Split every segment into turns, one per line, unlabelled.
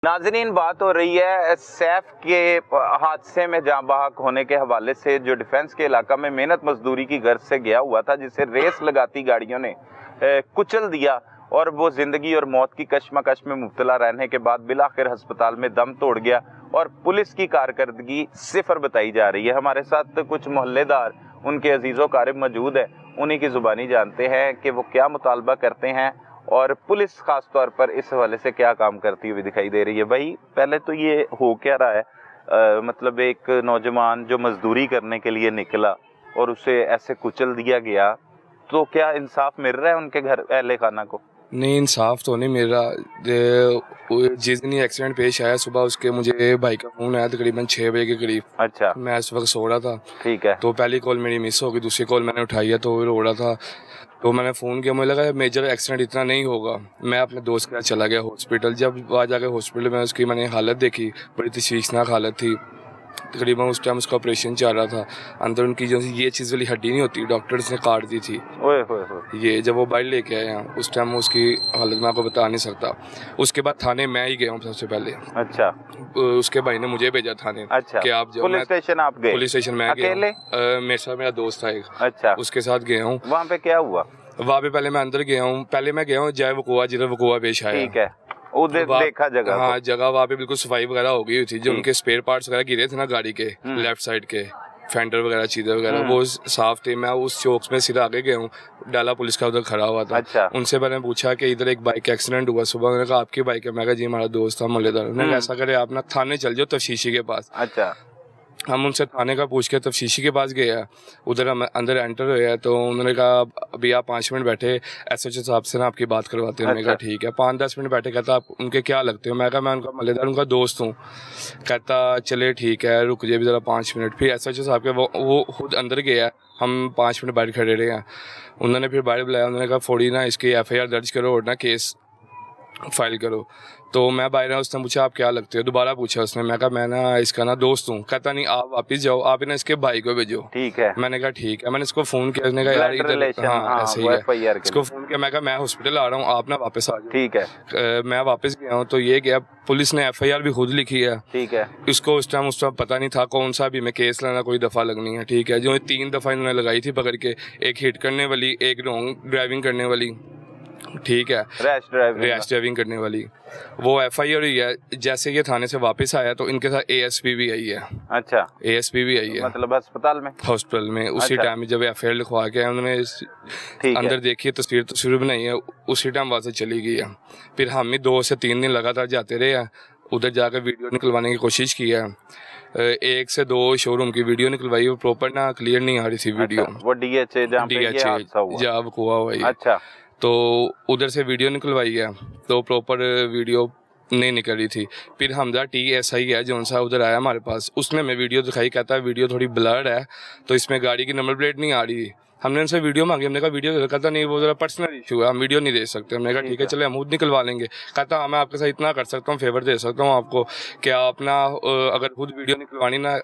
नाज़रीन, बात हो रही है सैफ के हादसे में जाँ बहक होने के हवाले से, जो डिफेंस के इलाका में मेहनत मजदूरी की गर्ज से गया हुआ था, जिसे रेस लगाती गाड़ियों ने कुचल दिया और वो ज़िंदगी और मौत की कशमकश में मुब्तला रहने के बाद बिलाखिर अस्पताल में दम तोड़ गया और पुलिस की कारकर्दगी सिफर बताई जा रही है। हमारे साथ कुछ मोहल्लेदार, उनके अजीज़ो क़ारिब मौजूद है, उन्हीं की ज़ुबानी जानते हैं कि वो क्या मुतालबा करते हैं और पुलिस खास तौर पर इस हवाले से क्या काम करती हुई दिखाई दे रही है। भाई, पहले तो ये हो क्या रहा है? मतलब एक नौजवान जो मजदूरी करने के लिए निकला और उसे ऐसे कुचल दिया गया, तो क्या इंसाफ मिल रहा है उनके घर अहले खाना को?
नहीं, इंसाफ तो नहीं मिल रहा। जिस दिन एक्सीडेंट पेश आया सुबह, उसके मुझे भाई का फ़ोन आया तकरीबन 6 बजे के करीब।
अच्छा।
मैं इस वक्त सो रहा था।
ठीक है। तो
पहली कॉल मेरी मिस हो गई, दूसरी कॉल मैंने उठाई है तो वो रो रहा था, तो मैंने फ़ोन किया। मुझे लगा मेजर एक्सीडेंट इतना नहीं होगा। मैं अपने दोस्त के साथ चला गया हॉस्पिटल। जब वहाँ जाकर हॉस्पिटल में उसकी मैंने हालत देखी, बड़ी तशवीशनाक हालत थी। तकरीबन उस टाइम उसका ऑपरेशन चल रहा था। अंदर उनकी जो ये चीज़ वाली हड्डी नहीं होती, डॉक्टर्स ने काट दी थी।
ओए होए होए।
ये जब वो बाइट लेके आए यहाँ, उस टाइम उसकी हालत मैं आपको बता नहीं सकता। उसके बाद थाने मैं ही गया हूँ सबसे पहले।
अच्छा।
उसके भाई ने मुझे भेजा थाने।
अच्छा।
कि आप जाओ।
पुलिस स्टेशन आप गए?
पुलिस स्टेशन मैं गया।
अकेले?
मेरे साथ मेरा दोस्त था एक।
अच्छा।
उसके साथ गया हूँ।
वहाँ पे क्या हुआ?
वहाँ पे पहले मैं अंदर गया हूँ। पहले मैं गया हूँ जय वकुआ, जिधर वकुआ पेश आया।
ठीक है। उधर देखा जगह?
हाँ, जगह वहाँ पे बिल्कुल सफाई वगैरह हो गई हुई थी। जो उनके स्पेयर पार्ट्स वगैरह गिरे थे ना गाड़ी के लेफ्ट साइड के, फेंडर वगैरह, चीज़ें वगैरह, वो साफ थे। मैं उस चौक में सीधा आगे गया हूँ, डाला पुलिस का उधर खड़ा हुआ था।
अच्छा।
उनसे मैंने पूछा कि इधर एक बाइक एक्सीडेंट हुआ सुबह। उन्होंने कहा आपकी बाइक है? मैं कहा जी हमारा दोस्त था मोहल्लेदार। उन्होंने ऐसा करे आप ना थाने चल जाओ, तफ्तीशी के पास।
अच्छा। हम
उनसे थाने का पूछ के तफ्तीशी के पास गया। उधर हम अंदर एंटर हुए तो उन्होंने कहा अभी आप 5 मिनट बैठे, एसएचओ साहब से ना आपकी बात करवाते हैं। मैंने कहा ठीक है। 5-10 मिनट बैठे। कहता आप उनके क्या लगते हो? मैं कहा मैं उनका मोहल्लेदार, उनका दोस्त हूँ। कहता चले ठीक है, रुक जाइए भी ज़रा 5 मिनट। फिर एसएचओ साहब के वो खुद अंदर गया। हम 5 मिनट बाहर खड़े रहे हैं। उन्होंने फिर बाहर बुलाया। उन्होंने कहा फौरी ना इसकी FIR दर्ज करो और ना केस फाइल करो। तो मैं बाहर आया, उसने पूछा आप क्या लगते हो? दोबारा पूछा उसने। मैं कहा मैं ना इसका ना दोस्त हूँ। कहता नहीं आप वापस जाओ, आप ना इसके भाई को भेजो।
ठीक है।
मैंने कहा ठीक है। मैंने इसको फ़ोन किया। उसने कहा यार इधर ऐसे ही है। इसको फ़ोन किया, मैं कहा मैं हॉस्पिटल आ रहा हूँ, आप ना वापस आ जाओ।
ठीक है।
मैं वापस गया हूँ तो ये गया, पुलिस ने FIR भी खुद लिखी है।
ठीक है।
इसको उस टाइम पता नहीं था कौन सा भी मैं केस लेना, कोई दफ़ा लगनी है। ठीक है। जो 3 दफ़ा इन्होंने लगाई थी पकड़ के, एक हिट करने वाली, एक रॉन्ग ड्राइविंग करने वाली, ठीक है, रैश ड्राइविंग करने वाली, वो FIR हुई है। जैसे ये थाने से वापस आया तो इनके साथ ASP भी आई है।
अच्छा।
ASP भी आई है,
मतलब हॉस्पिटल में
उसी टाइम में जब FIR लिखवा के उन्होंने अंदर देखी, तस्वीर बनाई है, उसी टाइम वहाँ से चली गई है। फिर हम ही 2 से 3 दिन लगातार जाते रहे हैं। उधर जाकर वीडियो निकलवाने की कोशिश की है। 1 से 2 शोरूम की वीडियो निकलवाई, वो प्रॉपर ना क्लियर नहीं आ रही थी वीडियो।
वो DHA
जहाँ हुआ हुआ।
अच्छा।
तो उधर से वीडियो निकलवाई है तो प्रॉपर वीडियो नहीं निकल रही थी। फिर हमजा TSI है जो सा उधर आया हमारे पास, उसने हमें वीडियो दिखाई। कहता है वीडियो थोड़ी ब्लर्ड है तो इसमें गाड़ी की नंबर प्लेट नहीं आ रही। हमने उनसे वीडियो मांगी। हमने कहा वीडियो, कहता नहीं वो ज़रा पर्सनल इशू है, हम वीडियो नहीं दे सकते। हमने कहा ठीक है चले हम खुद निकलवा लेंगे। कहता हाँ मैं आपके साथ इतना कर सकता हूँ, फेवर दे सकता हूँ आपको कि आप ना अगर खुद वीडियो निकलवानी ना,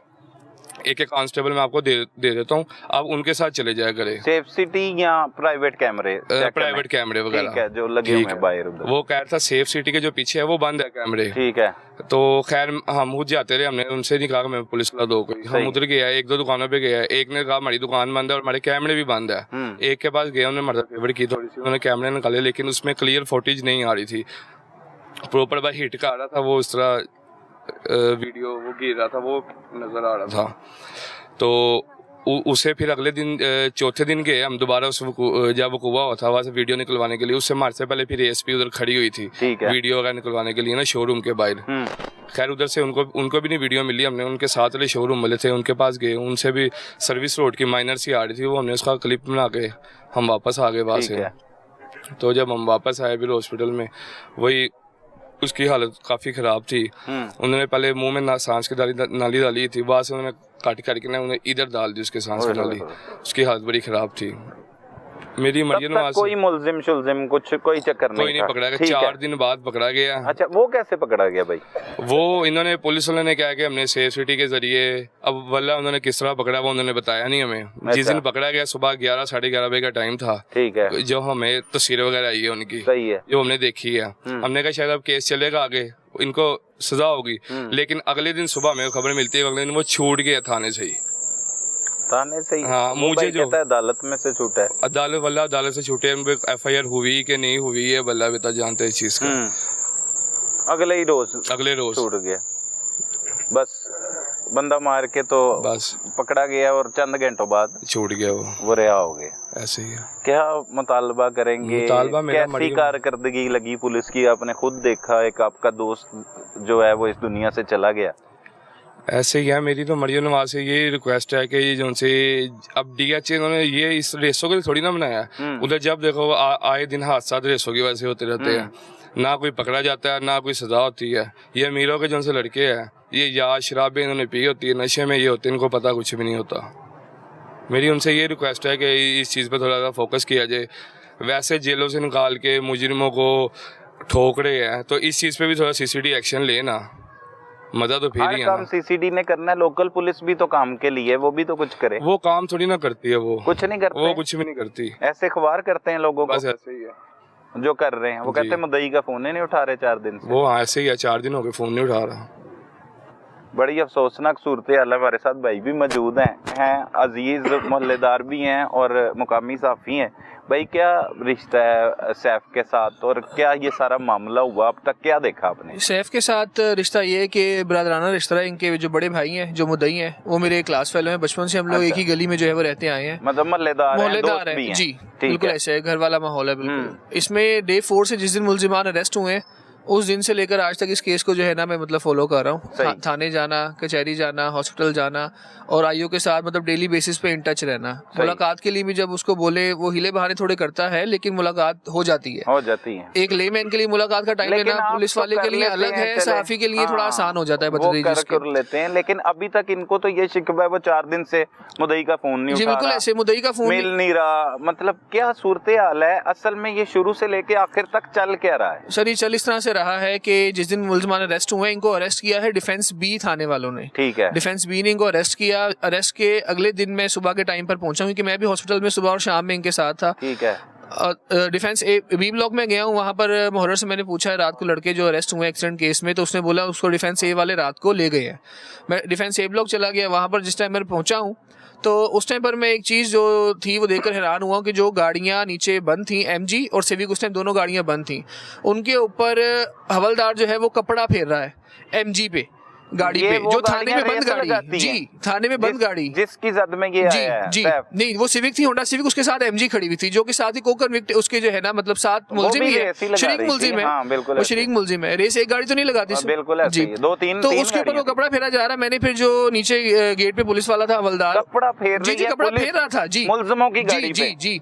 एक कांस्टेबल मैं आपको दे देता हूँ, आप उनके साथ चले जाया करें।
सेफ सिटी या प्राइवेट कैमरे
वगैरह
ठीक है, जो लगे हुए हैं बाहर उधर।
वो कह रहा था सेफ सिटी के जो पीछे है वो बंद है कैमरे। ठीक
है।
तो खैर हम खुद जाते रहे। हमने उनसे नहीं कहा कि मैं पुलिस ला दो कोई। हम उधर गया, 1-2 दुकानों पे गया। एक ने कहा हमारी दुकान बंद है और हमारे कैमरे भी बंद है। एक के पास गया, उन्होंने मर्डर पेपर की थोड़ी सी, उन्होंने कैमरे निकाले लेकिन उसमें क्लियर फुटेज नहीं आ रही थी। प्रॉपर बाय हिट का आ रहा था वो, इस तरह वीडियो वो गिर रहा था, वो नज़र आ रहा था। तो उसे फिर अगले दिन, चौथे दिन गए हम दोबारा उस जब वकुआ हुआ था वहाँ से वीडियो निकलवाने के लिए। उससे मार्च से पहले फिर ASP उधर खड़ी हुई थी वीडियो वगैरह निकलवाने के लिए ना, शोरूम के बाहर। खैर उधर से उनको भी नहीं वीडियो मिली। हमने उनके साथ वाले शोरूम वाले थे, उनके पास गए, उनसे भी सर्विस रोड की माइनर सी आ रही थी, वो हमने उसका क्लिप बना के हम वापस आ गए वहाँ से। तो जब हम वापस आए फिर हॉस्पिटल में, वही उसकी हालत काफ़ी ख़राब थी। उन्होंने पहले मुंह में सांस की नाली डाली थी, वहाँ से उन्होंने काट करके ना उन्हें इधर डाल दी उसके सांस की नाली। उसकी हालत बड़ी ख़राब थी। मेरी मर्जी में
कोई मुलजिम शुलजिम कोई चक्कर
नहीं पकड़ा गया। 4 दिन बाद पकड़ा गया।
अच्छा, वो कैसे पकड़ा गया भाई?
वो इन्होंने पुलिस वालों ने क्या कि हमने सेफ सिटी के जरिए, अब वल्ला उन्होंने किस तरह पकड़ा वो उन्होंने बताया नहीं हमें। जिस दिन पकड़ा गया सुबह 11 साढ़े 11 बजे का टाइम था।
ठीक है।
जो हमें तस्वीरें वगैरह आई है उनकी,
सही है,
जो हमने देखी है। हमने कहा शायद अब केस चलेगा आगे, इनको सजा होगी, लेकिन अगले दिन सुबह हमें खबर मिलती है अगले दिन वो छूट गया थाने से ही।
थाने से ही?
हाँ, मुझे जो
अदालत में से छूटा है।
अदालत से छूटे, FIR हुई कि नहीं हुई है बल्ला बेटा जानते हैं इस चीज का।
अगले रोज छूट गया, बस बंदा मार के तो
बस
पकड़ा गया और चंद घंटों बाद
छूट गया, वो
रिहा हो गया।
ऐसे ही है।
क्या मुतालबा करेंगे?
मेरा
कैसी कारकर्दगी लगी पुलिस की? आपने खुद देखा, एक आपका दोस्त जो है वो इस दुनिया से चला गया।
ऐसे ही है। मेरी तो मरियम नवाज से ये रिक्वेस्ट है कि जो उनसे अब DH इन्होंने ये इस रेसों के लिए थोड़ी ना बनाया, उधर जब देखो आए दिन हादसा रेसों की वजह से होते रहते हैं, ना कोई पकड़ा जाता है ना कोई सजा होती है। ये अमीरों के जो उनसे लड़के हैं, ये या शराबें इन्होंने पी होती है, नशे में ये होते हैं, इनको पता कुछ भी नहीं होता। मेरी उनसे ये रिक्वेस्ट है कि इस चीज़ पर थोड़ा सा फोकस किया जाए। वैसे जेलों से निकाल के मुजरिमों को ठोक रहे हैं, तो इस चीज़ पे भी थोड़ा CCD एक्शन लेना, मजा तो फिर ही है ना।
CCD ने करना है, लोकल पुलिस भी तो काम के लिए, वो भी तो कुछ करे।
वो काम थोड़ी ना करती है, वो
कुछ नहीं करती,
वो कुछ भी नहीं करती,
ऐसे अखबार करते हैं लोगों को।
बस ऐसे ही है
जो कर रहे हैं। वो कहते हैं मुद्दई का फोन ही नहीं उठा रहे 4 दिन से।
वो ऐसे ही है, 4 दिन हो गए फोन नहीं उठा रहा।
बड़ी अफसोसनाक सूरत हाल है। हमारे साथ भाई भी मौजूद हैं अजीज मोहल्लेदार भी हैं और मुकामी साफ़ी हैं। भाई क्या रिश्ता है सैफ के साथ और क्या ये सारा मामला हुआ, अब तक क्या देखा आपने?
सैफ के साथ रिश्ता ये है कि ब्रदराना रिश्ता है। इनके जो बड़े भाई हैं, जो मुद्दई हैं, वो मेरे क्लास फेलो हैं, बचपन से हम लोग एक ही गली में जो है वो रहते आए हैं।
मतलब मोहल्लेदार
है जी, बिल्कुल ऐसे है, घर वाला माहौल है बिल्कुल। इसमें Day 4 से जिस दिन मुलजिमान अरेस्ट हुए हैं उस दिन से लेकर आज तक इस केस को जो है ना मैं मतलब फॉलो कर रहा हूँ। थाने जाना, कचहरी जाना, हॉस्पिटल जाना और आईओ के साथ मतलब डेली बेसिस पे इन टच रहना। मुलाकात के लिए भी जब उसको बोले वो हिले बहाने थोड़े करता है, लेकिन मुलाकात हो जाती है। एक लेमैन के लिए मुलाकात का टाइम लेना पुलिस वाले के लिए अलग है, सहाफी के लिए थोड़ा आसान हो जाता है बदतमीजी
कर लेते हैं। लेकिन अभी तक इनको तो ये शिकवा है, वो 4 दिन से मुद्दई का फोन नहीं उठा रहा।
बिल्कुल ऐसे मुद्दई का फोन
मिल नहीं रहा। मतलब क्या सूरत हाल है असल में? ये शुरू से लेके आखिर तक चल क्या रहा है?
सर ये चल इस तरह से रहा है कि जिस दिन मुलजमान अरेस्ट हुए, इनको अरेस्ट किया है डिफेंस B थाने वालों ने।
ठीक है।
डिफेंस B ने इनको अरेस्ट किया। अरेस्ट के अगले दिन मैं सुबह के टाइम पर पहुंचा, क्योंकि मैं भी हॉस्पिटल में सुबह और शाम में इनके साथ था।
ठीक है।
डिफेंस B ब्लॉक में गया हूँ। वहाँ पर मुहर्रर से मैंने पूछा है रात को लड़के जो अरेस्ट हुए एक्सीडेंट केस में, तो उसने बोला उसको डिफेंस A वाले रात को ले गए हैं। मैं डिफेंस A ब्लॉक चला गया। वहाँ पर जिस टाइम मैं पहुंचा हूँ तो उस टाइम पर मैं एक चीज़ जो थी वो देखकर हैरान हुआ कि जो गाड़ियाँ नीचे बंद थी, MG और सिविक, उस टाइम दोनों गाड़ियाँ बंद थी। उनके ऊपर हवलदार जो है वो कपड़ा फेर रहा है MG पे गाड़ी पे, जो थाने में बंद गाड़ी जी, थाने में बंद गाड़ी
जिसकी जद में ये
जी
आया है।
जी नहीं, वो सिविक थी, होंडा सिविक, उसके साथ MG खड़ी हुई थी, जो कि साथ ही कोकन उसके जो है ना मतलब साथ मुलजिम ही है, शरीक मुलजिम है। वो शरीक मुलजिम है। रेस एक गाड़ी तो नहीं लगाती
जी, 2-3
तो उसके ऊपर वो कपड़ा फेरा जा रहा। मैंने फिर जो नीचे गेट पे पुलिस वाला था हवलदार,
कपड़ा फेर
रहा था जी
मुलजिमों की गाड़ी
पे। जी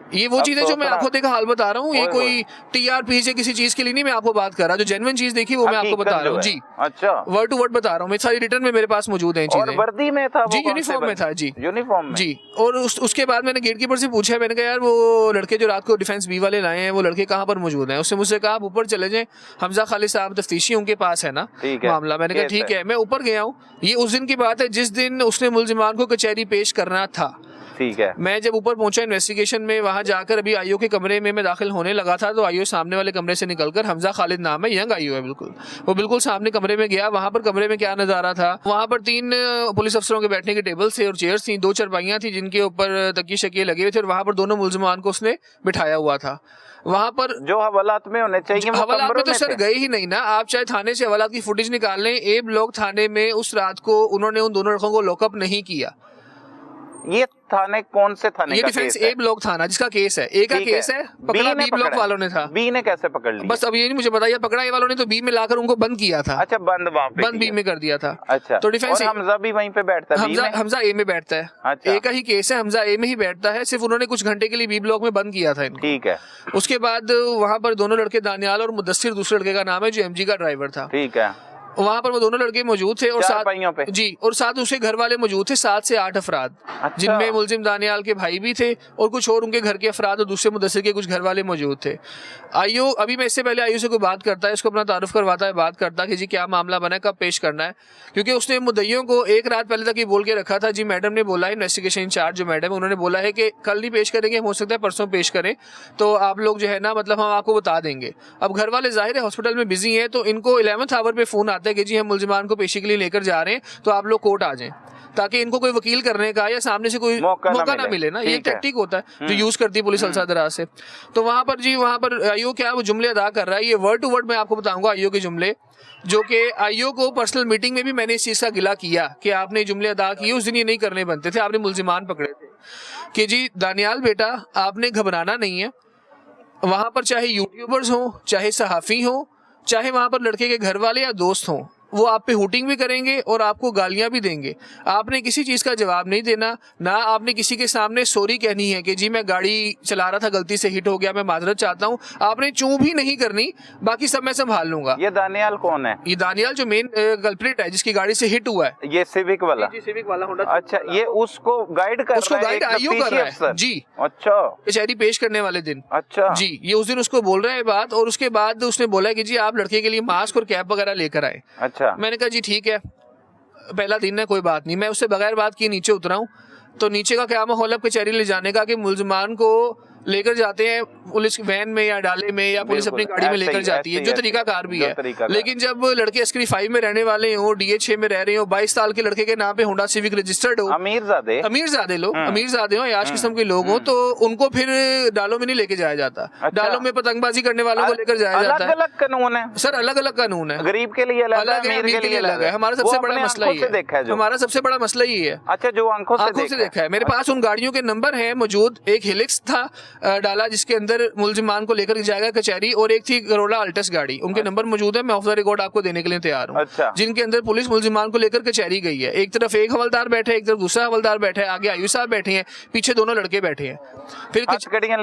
ये वो चीजें जो मैं आंखों देखा हाल बता रहा हूँ, ये कोई TRP से किसी चीज के लिए नहीं मैं आपको बात कर रहा, जो जेन्युइन चीज देखी वो मैं आपको बता रहा हूँ जी।
अच्छा,
वर्ड टू वर्ड बता रहा हूँ मैं, सारी रिटर्न में मेरे पास मौजूद है चीजें।
वर्दी में था
जी, यूनिफॉर्म में था जी,
यूनिफॉर्म में
जी। और उसके बाद मैंने गेट कीपर से पूछा, मैंने कहा यार वो लड़के जो रात को डिफेंस B वाले लाए हैं वो लड़के कहाँ पर मौजूद हैं? उसने मुझसे कहा आप ऊपर चले जाएं, हमजा खालिद साहब तफ्तीशी उनके पास है ना मामला। मैंने कहा ठीक है। मैं ऊपर गया हूँ। ये उस दिन की बात है जिस दिन उसने मुलजिमान को कचहरी पेश करना था।
ठीक है।
मैं जब ऊपर पहुंचा इन्वेस्टिगेशन में, वहां जाकर अभी आईओ के कमरे में मैं दाखिल होने लगा था, तो आईओ सामने वाले कमरे से निकलकर, हमजा खालिद नाम है, यंग आईओ है बिल्कुल, वो बिल्कुल सामने कमरे में गया। वहां पर कमरे में क्या नजारा था, वहां पर 3 पुलिस अफसरों के बैठने के टेबल्स थे और चेयर्स थी, 2 चारपाइयां थी जिनके ऊपर तकिए शकिए लगे हुए थे, और वहां पर दोनों मुलजिमान को उसने बिठाया हुआ था। वहां पर
जो हवालात में होने चाहिए,
हवालात में तो सर गए ही नहीं ना। आप चाहे थाने से हवालात की फुटेज निकाल लें, A ब्लॉक थाने में उस रात को उन्होंने उन दोनों लड़कों को लॉकअप नहीं किया।
ये थाने कौन से थाने
ये
का
डिफेंस
केस है?
A ब्लॉक थाना जिसका केस है, A का केस है, पकड़ा B ब्लॉक वालों ने था।
B ने कैसे पकड़ लिया?
बस अब ये नहीं मुझे पता, ये पकड़ा A वालों ने तो B में लाकर उनको बंद किया था।
अच्छा, बंद वहाँ पे
बंद B में कर दिया था।
अच्छा,
तो डिफेंस
हमजा भी वहीं पे बैठता है?
हमजा A में बैठता है।
अच्छा।
A का ही केस है, हमजा A में ही बैठता है, सिर्फ उन्होंने कुछ घंटे के लिए B ब्लॉक में बंद किया था इनको।
ठीक है।
उसके बाद वहाँ पर दोनों लड़के दानियाल और मुदस्सिर, दूसरे लड़के का नाम है जो MG का ड्राइवर था।
ठीक है।
वहाँ पर वो दोनों लड़के मौजूद थे और
चार
साथ
पहियों पे
जी, और साथ उसके घर वाले मौजूद थे, 7 से 8 अफराद, जिनमें मुलजिम दानियाल के भाई भी थे और कुछ और उनके घर के अफराद और दूसरे मुदस्सिर के कुछ घर वाले मौजूद थे। आईओ, अभी मैं इससे पहले आईओ से कोई बात करता है, इसको अपना तारुफ करवाता है, बात करता है कि जी क्या मामला बना है, कब पेश करना है, क्योंकि उसने मुद्दइयों को एक रात पहले तक ये बोल के रखा था। जी मैडम ने बोला, इन्वेस्टिगेशन इंचार्ज जो मैडम है उन्होंने बोला है कि कल नहीं पेश करेंगे, हो सकता है परसों पेश करें, तो आप लोग जो है ना मतलब हम आपको बता देंगे। अब घर वाले जाहिर है हॉस्पिटल में बिजी हैं, तो इनको 11th आवर पे फोन आता है कि जी हम मुलजिमान को पेशी के लिए लेकर जा रहे हैं, तो आप लोग कोर्ट आ जाएं, ताकि इनको कोई वकील करने का या सामने से कोई मौका ना मिले ना। ये एक टैक्टिक होता है जो यूज करती है पुलिस अलसादरा से। तो वहां पर जी, वहां पर आईओ क्या वो जुमले अदा कर रहा है, ये वर्ड टू वर्ड मैं आपको बताऊंगा आईओ के जुमले, जो कि आईओ को पर्सनल मीटिंग में भी मैंने इस चीज का गिला किया कि आपने जुमले अदा किए, उस दिन ये नहीं करने बनते थे, आपने मुलजिमान पकड़े थे कि जी दानियाल बेटा आपने घबराना नहीं है, वहां पर चाहे यूट्यूबर्स हो, चाहे सहाफी हो, चाहे वहां पर लड़के के घर वाले या दोस्त हों, वो आप पे हुटिंग भी करेंगे और आपको गालियां भी देंगे। आपने किसी चीज का जवाब नहीं देना, ना आपने किसी के सामने सॉरी कहनी है कि जी मैं गाड़ी चला रहा था गलती से हिट हो गया, मैं माजरत चाहता हूँ, आपने चूं भी नहीं करनी, बाकी सब मैं संभाल लूंगा।
ये दानियाल कौन है?
ये दानियाल जो मेन कल्प्रिट है जिसकी गाड़ी से हिट हुआ है,
ये सिविक वाला।
जी सिविक वाला होंडा।
अच्छा, ये उसको गाइड कर
उसको गाइड आईओ कर रहा है जी।
अच्छा,
कचहरी पेश करने वाले दिन।
अच्छा
जी, ये उस दिन उसको बोल रहा है बात, और उसके बाद उसने बोला कि जी आप लड़के के लिए मास्क और कैप वगैरह लेकर आए।
अच्छा,
मैंने कहा जी ठीक है, पहला दिन है कोई बात नहीं। मैं उससे बगैर बात किए नीचे उतरा हूँ, तो नीचे का क्या माहौल है कचहरी ले जाने का कि मुलजमान को लेकर जाते हैं पुलिस वैन में या डाले में, या पुलिस अपनी गाड़ी में लेकर जाती है, जो तरीका कार भी है। लेकिन जब लड़के अस्करी 5 में रहने वाले हो, DA 6 में रह रहे हो, 22 साल के लड़के के नाम पे होंडा सिविक रजिस्टर्ड हो, अमीरजादे लोग, अमीरजादे हो या आज किस्म के लोग हो, तो उनको फिर डालों में नहीं लेके जाया जाता। डालों में पतंगबाजी करने वालों को लेकर जाया जाता है।
अलग कानून है सर,
अलग अलग कानून है,
गरीब के लिए अलग है, अमीर के लिए अलग है।
हमारा सबसे बड़ा मसला ये है, हमारा सबसे बड़ा मसला ये है।
अच्छा, जो आंखों से
देखा है, मेरे पास उन गाड़ियों के नंबर है मौजूद। एक हिलिक्स था डाला जिसके अंदर मुलजिमान को लेकर जाएगा कचहरी, और एक थी करोला अल्टस गाड़ी, उनके नंबर मौजूद है, मैं ऑफ द रिकॉर्ड आपको देने के लिए तैयार हूँ।
अच्छा।
जिनके अंदर पुलिस मुलजिमान को लेकर कचहरी गई है। एक तरफ एक हवलदार बैठे, एक तरफ दूसरा हवलदार बैठा है, आगे आयु साहब बैठे हैं, पीछे दोनों लड़के बैठे हैं। फिर
हथकड़ियां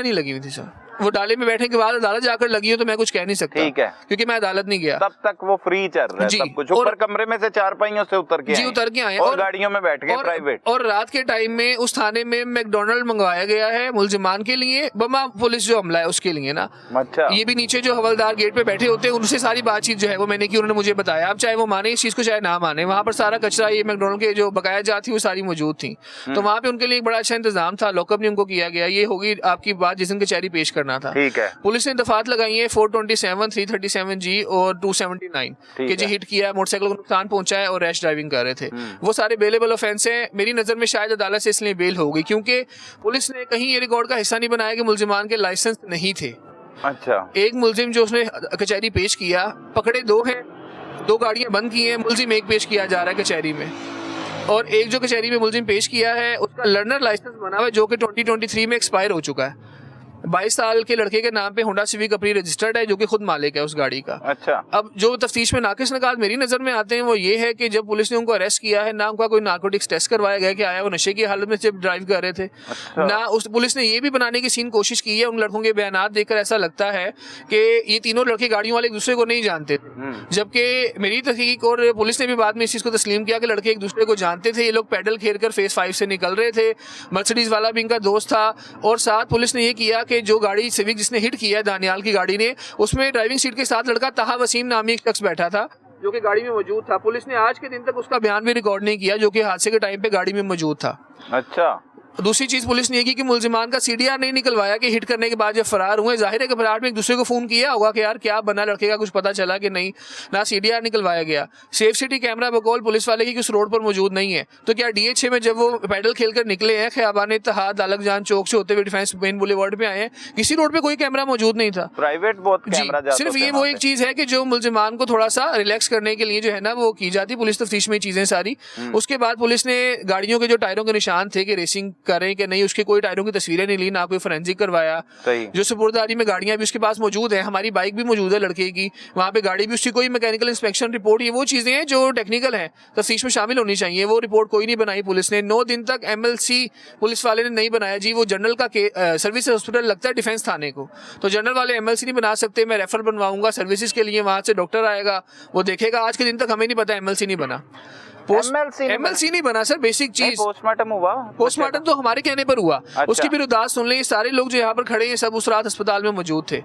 नहीं
लगी हुई थी सर, वो डाले में बैठने के बाद अदालत जाकर लगी हो तो मैं कुछ कह नहीं सकता,
ठीक है,
क्योंकि मैं अदालत नहीं गया
तब तक। वो फ्री चल रहा है सब कुछ, ऊपर कमरे में से 4 पहियों से उतर के आए और गाड़ियों में बैठ गए प्राइवेट।
और रात के टाइम में उस थाने में मैकडोनल्ड मंगवाया गया है मुलजिमान के लिए, बमा पुलिस जो हमला है उसके लिए ना।
अच्छा,
ये भी नीचे जो हवलदार गेट पे बैठे होते हैं उनसे सारी बातचीत जो है वो मैंने की, उन्होंने मुझे बताया। अब चाहे वो माने इस चीज को चाहे ना माने, वहाँ पर सारा कचरा ये मैकडोनल्ड के जो बकाया जात थी वो सारी मौजूद थी, तो वहाँ पे उनके लिए एक बड़ा अच्छा इंतजाम था, लॉकअप नहीं उनको किया गया। ये होगी आपकी बात जिस दिन कचहरी पेश करना था।
ठीक है,
पुलिस ने दफात लगाई है 427, 337G और 279 के जी हिट किया, मोटरसाइकिल को नुकसान पहुंचा है और रैश ड्राइविंग कर रहे थे। वो सारे बेलेबल ऑफेंस हैं। मेरी नजर में शायद अदालत से इसलिए बेल हो गई क्योंकि पुलिस ने कहीं ये रिकॉर्ड का हिस्सा नहीं बनाया कि मुलजिमान के लाइसेंस नहीं थे।
अच्छा,
एक मुलजिम जो उसने कचहरी पेश किया, पकड़े 2 हैं, 2 गाड़ियां बंद की हैं, मुलजिम एक पेश किया जा रहा है कचहरी में, और एक जो कचहरी में मुलजिम पेश किया है उसका लर्नर लाइसेंस बना हुआ है जो कि 2023 में एक्सपायर हो चुका है। 22 साल के लड़के के नाम पे होंडा सिविक अपनी रजिस्टर्ड है, जो कि खुद मालिक है उस गाड़ी का।
अच्छा, अब
जो तफ्तीश में नाकिस निकात मेरी नजर में आते हैं वो ये है कि जब पुलिस ने उनको अरेस्ट किया है, ना उनका कोई नार्कोटिक्स टेस्ट करवाया गया कि आया वो नशे की हालत में जब ड्राइव कर रहे थे। अच्छा। ना उस पुलिस ने ये भी बनाने की सीन कोशिश की है। उन लड़कों के बयानात देखकर ऐसा लगता है कि ये तीनों लड़के गाड़ियों वाले एक दूसरे को नहीं जानते थे, जबकि मेरी तहकीक और पुलिस ने भी बाद में इस चीज को तस्लीम किया कि लड़के एक दूसरे को जानते थे। ये लोग पैडल खेल कर फेज 5 से निकल रहे थे, मर्सिडीज वाला भी इनका दोस्त था। और साथ पुलिस ने ये किया कि जो गाड़ी जिसने हिट किया है दानियाल की गाड़ी ने, उसमें ड्राइविंग सीट के साथ लड़का ताहा वसीम नामी एक शख्स बैठा था जो कि गाड़ी में मौजूद था। पुलिस ने आज के दिन तक उसका बयान भी रिकॉर्ड नहीं किया जो कि हादसे के टाइम पे गाड़ी में मौजूद था।
अच्छा,
दूसरी चीज पुलिस ने ये की कि मुलजिमान का CDR नहीं निकलवाया कि हिट करने के बाद जब फरार हुए, जाहिर है घबराहट में एक दूसरे को फोन किया होगा कि यार क्या बना लड़के का, कुछ पता चला कि नहीं, ना CDR निकलवाया गया। सेफ सिटी कैमरा बकौल पुलिस वाले की उस रोड पर मौजूद नहीं है, तो क्या DA 6 में जब वो पैडल खेलकर निकले हैं खयाबान इत्तेहाद अलग जान चौक से होते हुए डिफेंस मेन बुलेवार्ड पे आए हैं, किसी रोड पे कोई कैमरा मौजूद नहीं था,
प्राइवेट बहुत कैमरा जाता।
सिर्फ ये वो एक चीज है कि जो मुलजिमान को थोड़ा सा रिलैक्स करने के लिए जो है ना वो की जाती पुलिस तफ्तीश में चीजें सारी। उसके बाद पुलिस ने गाड़ियों के जो टायरों के निशान थे कि रेसिंग करें कि नहीं, उसकी कोई टायरों की तस्वीरें नहीं ली, ना कोई फोरेंसिक करवाया। जो सुपुर्दारी में गाड़ियां भी उसके पास मौजूद है, हमारी बाइक भी मौजूद है लड़के की, वहाँ पे गाड़ी भी उसकी, कोई मैकेनिकल इंस्पेक्शन रिपोर्ट, ये वो चीजें हैं जो टेक्निकल हैं, तफ्तीश में शामिल होनी चाहिए। वो रिपोर्ट कोई नहीं बनाई पुलिस ने। 9 दिन तक MLC पुलिस वाले ने नहीं बनाया जी। वो जनरल का सर्विस हॉस्पिटल लगता है डिफेंस थाने को, तो जनरल वाले MLC नहीं बना सकते। मैं रेफर बनवाऊंगा सर्विसेज के लिए, वहां से डॉक्टर आएगा, वो देखेगा। आज के दिन तक हमें नहीं पता MLC नहीं बना, MLC नहीं बना सर। बेसिक चीज
पोस्टमार्टम हुआ,
पोस्टमार्टम तो हमारे कहने पर हुआ।
अच्छा।
उसकी भी उदास सुन लें। सारे लोग जो यहाँ पर खड़े हैं सब उस रात अस्पताल में मौजूद थे,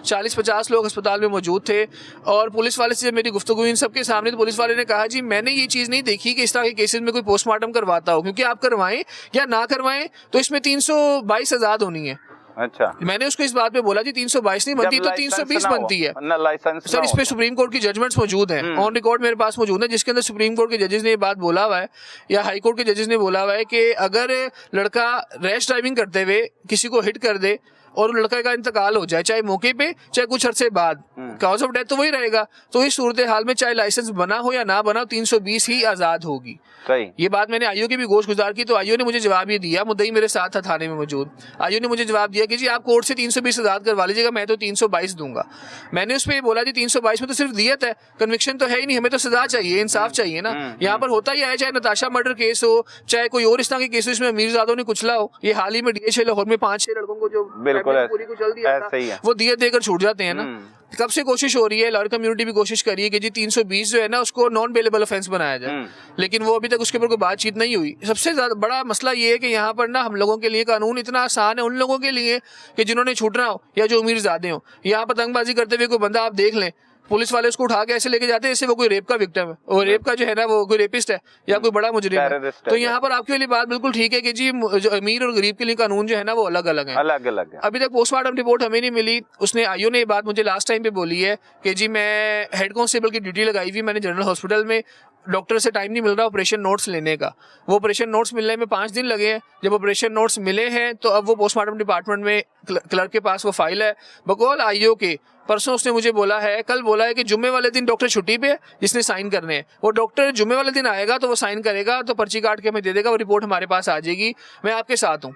40-50 लोग अस्पताल में मौजूद थे। और पुलिस वाले से जब मेरी गुफ्तगू हुई इन सबके सामने, तो पुलिस वाले ने कहा जी मैंने ये चीज नहीं देखी कि इस तरह के केसेस में कोई पोस्टमार्टम करवाता हो, क्योंकि आप करवाएं या ना करवाएं तो इसमें 322 आजाद होनी है।
अच्छा,
मैंने उसको इस बात पे बोला जी 322 नहीं बनती तो 320 बनती है सर। इस पे सुप्रीम कोर्ट की जजमेंट्स मौजूद हैं, ऑन रिकॉर्ड मेरे पास मौजूद है, जिसके अंदर सुप्रीम कोर्ट के जजेस ने ये बात बोला हुआ है, या हाई कोर्ट के जजेस ने बोला हुआ है कि अगर लड़का रैश ड्राइविंग करते हुए किसी को हिट कर दे और लड़के का इंतकाल हो जाए, चाहे मौके पे चाहे कुछ अरसे बाद, कॉज ऑफ डेथ तो वही रहेगा। तो इस सूरत हाल में चाहे लाइसेंस बना हो या ना बना हो, 320 ही आजाद होगी।
सही।
ये बात मैंने आईओ की भी गोश गुजार की, तो आईओ ने मुझे जवाब ये दिया, मुद्दई मेरे साथ था थाने में मौजूद, आईओ ने मुझे जवाब दिया कि जी आप कोर्ट से 320 आजाद करवा लीजिएगा, मैं तो 322 दूंगा। मैंने उस पर बोला जी 322 में तो सिर्फ दियत है, कन्विक्शन तो है ही नहीं, हमें तो सजा चाहिए, इंसाफ चाहिए ना। यहाँ पर होता ही है, चाहे नताशा मर्डर केस हो, चाहे कोई और इस तरह के केस, इसमें अमीरजादों ने कुचला हो। ये हाल ही में DH लाहौर में 5-6 लड़कों को जो
बिल्कुल
पूरी को चल दिया
ऐसा ही है,
वो दियत देकर छूट जाते हैं ना। कब से कोशिश हो रही है, लॉयर कम्युनिटी भी कोशिश कर रही है कि जी 320 जो है ना उसको नॉन बेलेबल ऑफेंस बनाया जाए, लेकिन वो अभी तक उसके ऊपर कोई बातचीत नहीं हुई। सबसे ज्यादा बड़ा मसला ये है कि यहाँ पर ना हम लोगों के लिए कानून इतना आसान है उन लोगों के लिए कि जिन्होंने छूटना हो या जो अमीरजादे हो। यहाँ पतंगबाजी करते हुए कोई बंदा आप देख लें, पुलिस वाले उसको उठा के ऐसे लेके जाते हैं जैसे वो कोई रेप का विक्टिम है, और रेप का जो है ना वो कोई रेपिस्ट है या कोई बड़ा मुजरिम है। तो यहाँ पर आपके लिए बात बिल्कुल ठीक है कि जी जो अमीर और गरीब के लिए कानून जो है ना वो अलग अलग है,
अलग अलग है।
अभी तक पोस्टमार्टम रिपोर्ट हमें नहीं मिली। उसने आईओ ने ये बात मुझे लास्ट टाइम पे बोली है कि जी मैं हेड कांस्टेबल की ड्यूटी लगाई हुई, मैंने जनरल हॉस्पिटल में, डॉक्टर से टाइम नहीं मिल रहा ऑपरेशन नोट्स लेने का। वो ऑपरेशन नोट्स मिलने में 5 दिन लगे हैं। जब ऑपरेशन नोट्स मिले हैं तो अब वो पोस्टमार्टम डिपार्टमेंट में क्लर्क के पास वो फाइल है। बकौल आईओ के परसों उसने मुझे बोला है, कल बोला है कि जुम्मे वाले दिन डॉक्टर छुट्टी पे है जिसने साइन करने हैं, वो डॉक्टर जुम्मे वाले दिन आएगा तो वो साइन करेगा, तो पर्ची काट के हमें दे देगा, वो रिपोर्ट हमारे पास आ जाएगी। मैं आपके साथ हूँ।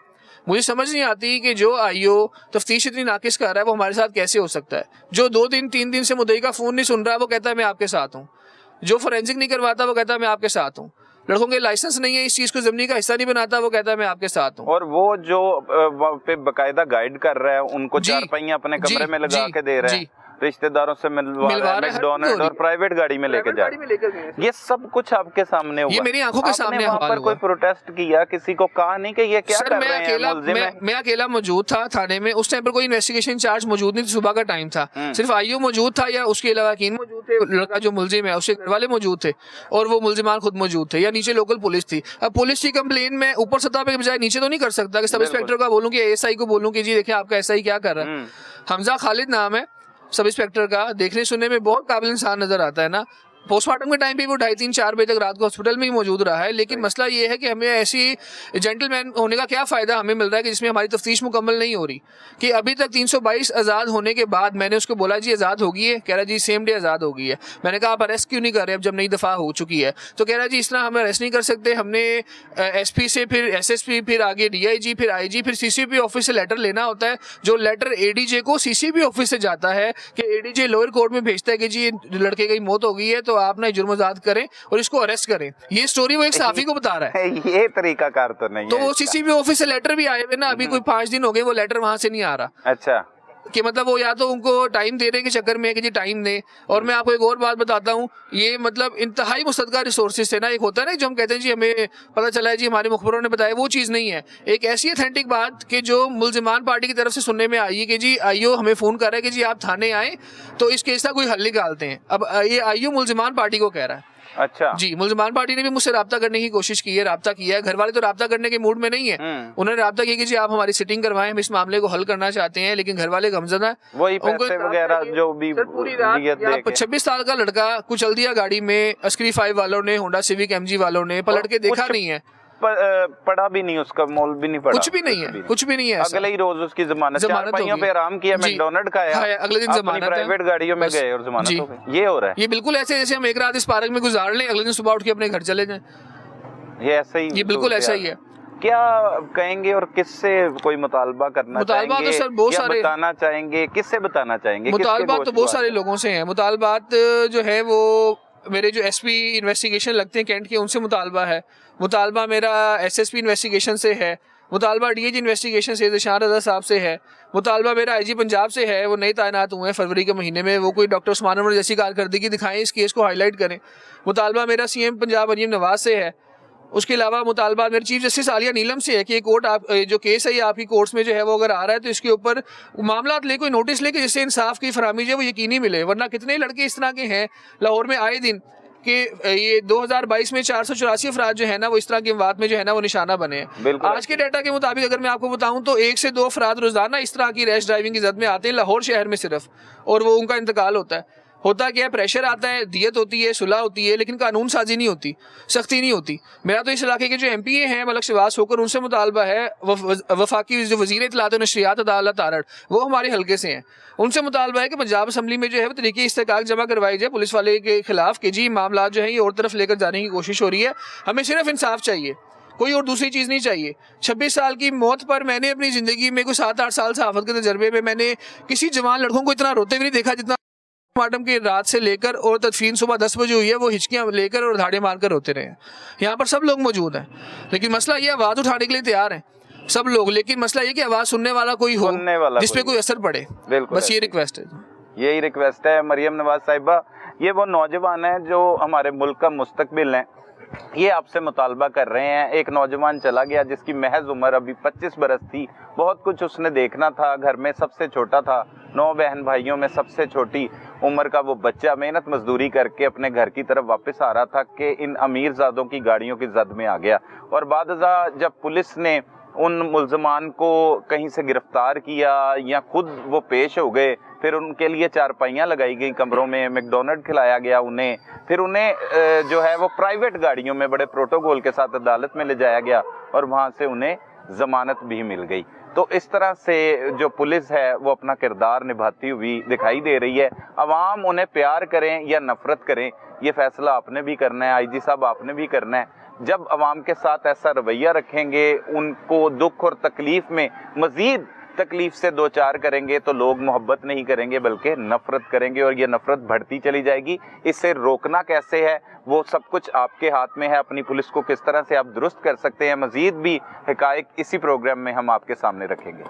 मुझे समझ नहीं आती कि जो आईओ तफ्तीश इतनी नाकिस कर रहा है वो हमारे साथ कैसे हो सकता है। जो 2 दिन 3 दिन से मुद्दई का फोन नहीं सुन रहा है वो कहता है मैं आपके साथ हूँ। जो फोरेंसिक नहीं करवाता वो कहता है मैं आपके साथ हूँ। लड़कों के लाइसेंस नहीं है, इस चीज को जमीनी का हिस्सा नहीं बनाता, वो कहता है मैं आपके साथ हूँ।
और वो जो पे बकायदा गाइड कर रहा है उनको 4 पहिया अपने कमरे में लगा के दे रहे हैं, रिश्तेदारों से मिलवा रहा है, मैकडॉनल्ड और प्राइवेट गाड़ी में लेके जा रहे। ये सब कुछ आपके सामने हुआ,
ये मेरी आंखों के सामने
वहाँ पर कोई प्रोटेस्ट किया, किसी को कहा नहीं कि ये क्या कर रहे हैं?
मैं अकेला मौजूद था थाने में, उस टाइम पर कोई इन्वेस्टिगेशन चार्ज मौजूद नहीं, सुबह का टाइम था, सिर्फ आईओ मौजूद था या उसके अलावा वकील मौजूद थे, लड़का जो मुलजिम है उसके घर वाले मौजूद थे, और वो मुलजिमान खुद मौजूद थे, या नीचे लोकल पुलिस थी। अब पुलिस की कंप्लेन में ऊपर सतह पे बजाय नीचे तो नहीं कर सकता कि सब इंस्पेक्टर का बोलूं कि ASI को बोलूं कि जी देखिए आपका SI क्या कर रहा है। हमजा खालिद नाम है सब इंस्पेक्टर का, देखने सुनने में बहुत काबिल इंसान नजर आता है ना। पोस्टमार्टम के टाइम पे वो 2:30-4 बजे तक रात को हॉस्पिटल में ही मौजूद रहा है, लेकिन मसला ये है कि हमें ऐसी जेंटलमैन होने का क्या फायदा हमें मिल रहा है कि जिसमें हमारी तफ्तीश मुकम्मल नहीं हो रही। कि अभी तक 322 आज़ाद होने के बाद मैंने उसको बोला जी आज़ाद होगी है, कह रहा जी सेम डे आज़ाद हो गई है। मैंने कहा आप अरेस्ट क्यों नहीं कर रहे अब जब नई दफ़ा हो चुकी है? तो कह रहा जी इस तरह हमें अरेस्ट नहीं कर सकते, हमने SP से फिर SSP फिर आगे DIG फिर IG फिर CCP ऑफिस से लेटर लेना होता है, जो लेटर ADJ को CCP ऑफिस से जाता है कि ADJ लोअर कोर्ट में भेजता है कि जी लड़के की मौत हो गई है तो आप ना जुर्म आजाद करें और इसको अरेस्ट करें। ये स्टोरी वो एक सहाफी को बता रहा है।
ये तरीका कार तो नहीं है।
तो वो CCP ऑफिस से लेटर भी आए हुए ना, अभी कोई 5 दिन हो गए वो लेटर वहां से नहीं आ रहा।
अच्छा,
कि मतलब वो या तो उनको टाइम दे रहे के चक्कर में कि जी टाइम दे। और मैं आपको एक और बात बताता हूँ, ये मतलब इंतहाई मुस्तदका रिसोर्सेज थे ना। एक होता है ना जो हम कहते हैं जी हमें पता चला है जी हमारे मुखबरों ने बताया, वो चीज़ नहीं है। एक ऐसी अथेंटिक बात कि जो मुल्जिमान पार्टी की तरफ से सुनने में आई है कि जी आईओ हमें फ़ोन कर रहा है कि जी आप थाने आए तो इस केस का कोई हल निकालते हैं। अब ये आईओ मुल्जिमान पार्टी को कह रहा है।
अच्छा
जी, मुल्जिमान पार्टी ने भी मुझसे राब्ता करने की कोशिश की है, राब्ता किया है। घर वाले तो राब्ता करने के मूड में नहीं है। उन्होंने राब्ता किया कि जी आप हमारी सिटिंग करवाएं, हम इस मामले को हल करना चाहते हैं, लेकिन घर वाले गमज़दा
वही पैसे वगैरह जो भी
पूरी रात 26 साल का लड़का कुचल दिया गाड़ी में। अस्करी 5 वालों ने, होंडा सिविक MG वालों ने पलट के देखा नहीं है,
पड़ा भी नहीं, उसका मोल भी नहीं पड़ा,
कुछ भी नहीं है, कुछ भी नहीं है।
अगले ही रोज उसकी जमानत 4 पहियों पे आराम किया, मैकडॉनल्ड का है,
अगले दिन जमानत,
प्राइवेट गाड़ियों में गए और जमानत हो गई। ये हो रहा है।
ये बिल्कुल ऐसे जैसे हम एक रात इस पार्क में गुजार लें, अगले दिन सुबह उठ के अपने घर चले जाएं।
ये ऐसा ही,
ये बिल्कुल ऐसा ही है।
क्या कहेंगे और किससे कोई मुतालबा करना
मुतालबा
चाहेंगे?
तो सर बहुत
या
सारे
बताना चाहेंगे, किससे बताना चाहेंगे?
मुतालबात तो बहुत सारे लोगों से हैं। मुतालबात जो है वो मेरे जो एसपी इन्वेस्टिगेशन लगते हैं कैंट के, उनसे मुतालबा है। मुतालबा मेरा एसएसपी इन्वेस्टिगेशन से है। मुतालबा डीएजी इन्वेस्टिगेशन से दिशान रज़ा साहब से है। मुतालबा मेरा आईजी पंजाब से है, वो नए तैनात हुए हैं फरवरी के महीने में, वो कोई डॉक्टर उस्मान अनवर जैसी कारकर्दगी दिखाएं, इस केस को हाईलाइट करें। मुतालबा मेरा सीएम पंजाब मरीम नवाज से है। उसके अलावा मुतालबा मेरे चीफ जस्टिस आलिया नीलम से है कि ये कोर्ट आप जो केस है ये आपकी कोर्ट्स में जो है वो अगर आ रहा है तो इसके ऊपर मामला ले, कोई नोटिस ले कि जिससे इंसाफ की फराहमी जो है वो यकीनी मिले। वरना कितने लड़के इस तरह के हैं लाहौर में आए दिन कि ये 2022 में 484 अफराद जो है ना वो इस तरह के वाद में जो है ना वो निशाना बने हैं। आज के डाटा के मुताबिक अगर मैं आपको बताऊं तो 1 से 2 अफराद रोजाना इस तरह की रैश ड्राइविंग की जद में आते हैं लाहौर शहर में सिर्फ, और वो उनका इंतकाल होता है। होता क्या है, प्रेशर आता है, दियत होती है, सुलह होती है, लेकिन कानून साजी नहीं होती, सख्ती नहीं होती। मेरा तो इस इलाके के जो एमपीए हैं मलक शहबाज होकर, उनसे मुतालबा है, वफाकी जो वज़ीर इत्तलात व नशरियात अदालत तारड़, वो हमारे हल्के से हैं, उनसे मुतालबा है कि पंजाब असम्बली में जो है वो तरीके इस्तेकाक जमा करवाई जाए पुलिस वाले के खिलाफ कि जी मामला जो है ये और तरफ लेकर जाने की कोशिश हो रही है, हमें सिर्फ इंसाफ चाहिए, कोई और दूसरी चीज़ नहीं चाहिए। 26 साल की मौत पर मैंने अपनी ज़िंदगी में कोई 7-8 साल सहाफ़त के तजर्बे में मैंने किसी जवान लड़कों को इतना रोते भी नहीं देखा जितना मैडम की रात से लेकर और तदफीन सुबह 10 बजे हुई है, वो हिचकियाँ लेकर और धाड़े मारकर रोते रहे हैं। यहाँ पर सब लोग मौजूद हैं, लेकिन मसला ये आवाज़ उठाने के लिए तैयार हैं सब लोग, लेकिन मसला ये कि आवाज़ सुनने वाला कोई हो जिस पे कोई असर पड़े। बस ये रिक्वेस्ट है,
यही रिक्वेस्ट है। मरियम नवाज साहिबा, ये वो नौजवान है जो हमारे मुल्क का मुस्तकबिल है, ये आपसे मुतालबा कर रहे हैं। एक नौजवान चला गया जिसकी महज उम्र अभी 25 बरस थी, बहुत कुछ उसने देखना था, घर में सबसे छोटा था, 9 बहन भाइयों में सबसे छोटी उम्र का वो बच्चा मेहनत मजदूरी करके अपने घर की तरफ वापस आ रहा था कि इन अमीरजादों की गाड़ियों की जद में आ गया। और बादजा जब पुलिस ने उन मुल्ज़मान को कहीं से गिरफ्तार किया या खुद वो पेश हो गए, फिर उनके लिए चारपाइयाँ लगाई गई कमरों में, मैकडोनल्ड खिलाया गया उन्हें, फिर उन्हें जो है वो प्राइवेट गाड़ियों में बड़े प्रोटोकॉल के साथ अदालत में ले जाया गया और वहाँ से उन्हें ज़मानत भी मिल गई। तो इस तरह से जो पुलिस है वो अपना किरदार निभाती हुई दिखाई दे रही है। अवाम उन्हें प्यार करें या नफ़रत करें, ये फैसला आपने भी करना है, आईजी साहब आपने भी करना है। जब अवाम के साथ ऐसा रवैया रखेंगे, उनको दुख और तकलीफ़ में मज़ीद तकलीफ से दो चार करेंगे तो लोग मोहब्बत नहीं करेंगे बल्कि नफ़रत करेंगे, और ये नफ़रत बढ़ती चली जाएगी। इससे रोकना कैसे है वो सब कुछ आपके हाथ में है। अपनी पुलिस को किस तरह से आप दुरुस्त कर सकते हैं, मज़ीद भी हक़ाइक़ इसी प्रोग्राम में हम आपके सामने रखेंगे।